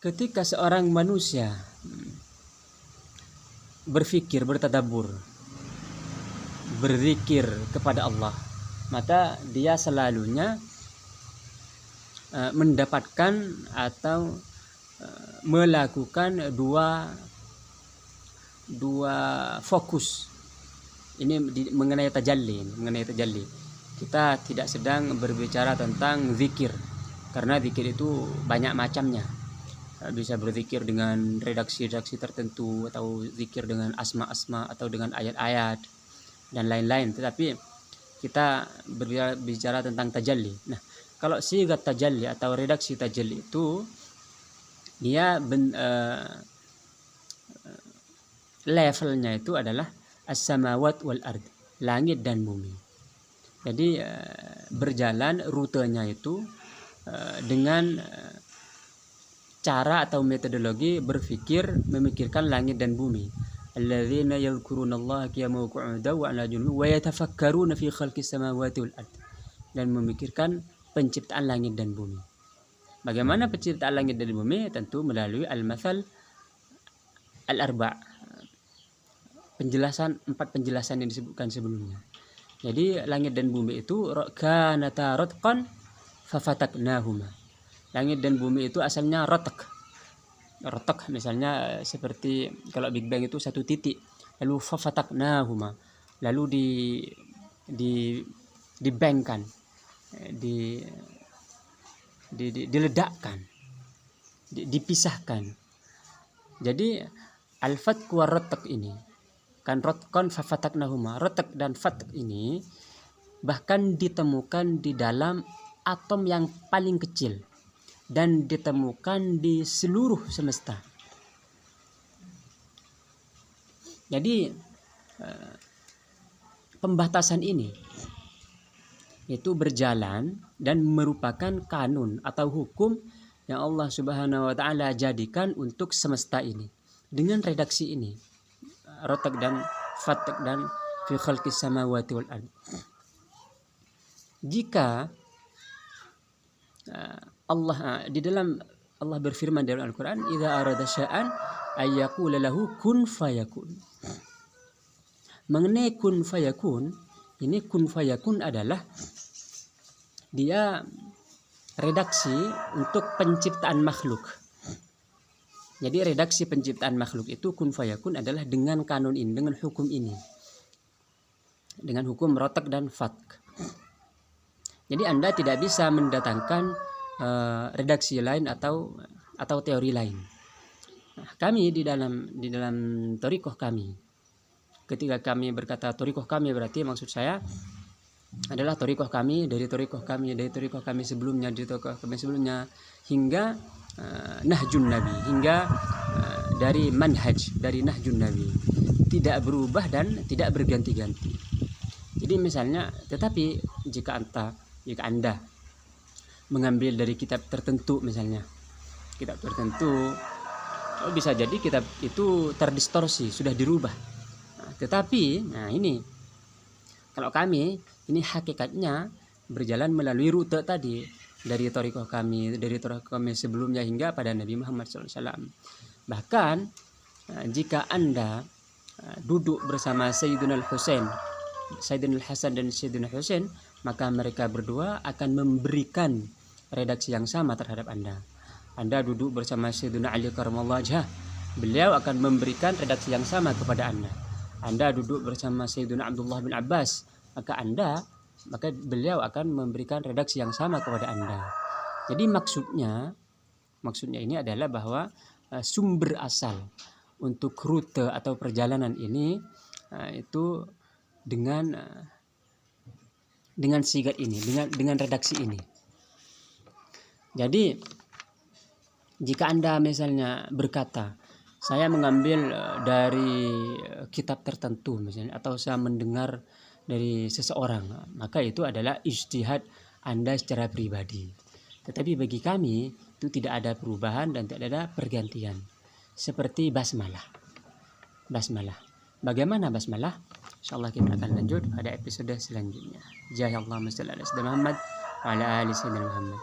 ketika seorang manusia berfikir, bertadabbur, berzikir kepada Allah, maka dia selalunya mendapatkan atau melakukan dua fokus. Ini mengenai tajalli. Kita tidak sedang berbicara tentang zikir, karena zikir itu banyak macamnya. Bisa berzikir dengan redaksi-redaksi tertentu, atau zikir dengan asma-asma, atau dengan ayat-ayat dan lain-lain. Tetapi kita berbicara tentang tajalli. Nah, kalau sigat tajalli atau redaksi tajalli itu dia levelnya itu adalah as-samawat wal ard, langit dan bumi. Jadi berjalan rutenya itu dengan cara atau metodologi berfikir, memikirkan langit dan bumi. Alladzina yadhkurunallaha qiyaman wa qu'udan wa 'ala junubihim wa yatafakkaruna fi khalqis samawati wal ard, dan memikirkan penciptaan langit dan bumi. Bagaimana penciptaan langit dan bumi? Tentu melalui al-mathal al-arba', empat penjelasan yang disebutkan sebelumnya. Jadi langit dan bumi itu kanata ratqan fafataknahuma. Langit dan bumi itu asalnya rotak misalnya seperti kalau Big Bang itu satu titik, lalu fafataknahuma, lalu dibangkan, diledakkan, dipisahkan. Jadi al-fatq wa ratak ini kan rotqan fafataknahuma, rotak dan fatak ini bahkan ditemukan di dalam atom yang paling kecil dan ditemukan di seluruh semesta. Jadi pembatasan ini itu berjalan dan merupakan kanun atau hukum yang Allah Subhanahu wa taala jadikan untuk semesta ini dengan redaksi ini, rotak dan fatak dan fi khalqis samawati wal ard. Jika di dalam Allah berfirman dalam Al-Qur'an, idza arada sya'an ayyaqula lahu kun fayakun. Mengenai kun fayakun, ini kun fayakun adalah dia redaksi untuk penciptaan makhluk. Jadi redaksi penciptaan makhluk itu kun fayakun adalah dengan kanun ini, dengan hukum ini, dengan hukum rotak dan fatk. Jadi Anda tidak bisa mendatangkan redaksi lain atau teori lain. Nah, kami di dalam thariqah kami, ketika kami berkata thariqah kami, berarti maksud saya adalah thariqah kami dari thariqah kami sebelumnya, hingga Nahjun Nabi, hingga dari manhaj, dari Nahjun Nabi, tidak berubah dan tidak berganti-ganti. Jadi misalnya, tetapi jika Anda mengambil dari kitab tertentu, misalnya kitab tertentu, bisa jadi kitab itu terdistorsi, sudah dirubah. Nah, ini kalau kami, ini hakikatnya berjalan melalui rute tadi, dari thariqah kami sebelumnya hingga pada Nabi Muhammad SAW. Bahkan jika Anda duduk bersama Sayyidina Al-Hasan dan Sayyidina Husain, maka mereka berdua akan memberikan redaksi yang sama terhadap Anda. Anda duduk bersama Sayyidina Ali karramallahu wajhah, beliau akan memberikan redaksi yang sama kepada Anda. Anda duduk bersama Sayyidina Abdullah bin Abbas, maka beliau akan memberikan redaksi yang sama kepada Anda. Jadi maksudnya ini adalah bahwa sumber asal untuk rute atau perjalanan ini itu dengan sigat ini, dengan redaksi ini. Jadi jika Anda misalnya berkata, saya mengambil dari kitab tertentu misalnya, atau saya mendengar dari seseorang, maka itu adalah ijtihad Anda secara pribadi. Tetapi bagi kami itu tidak ada perubahan dan tidak ada pergantian. Seperti basmalah. Bagaimana basmalah? Insyaallah kita akan lanjut pada episode selanjutnya. Jazallahu Muhammad wa ala ali sayyidina Muhammad.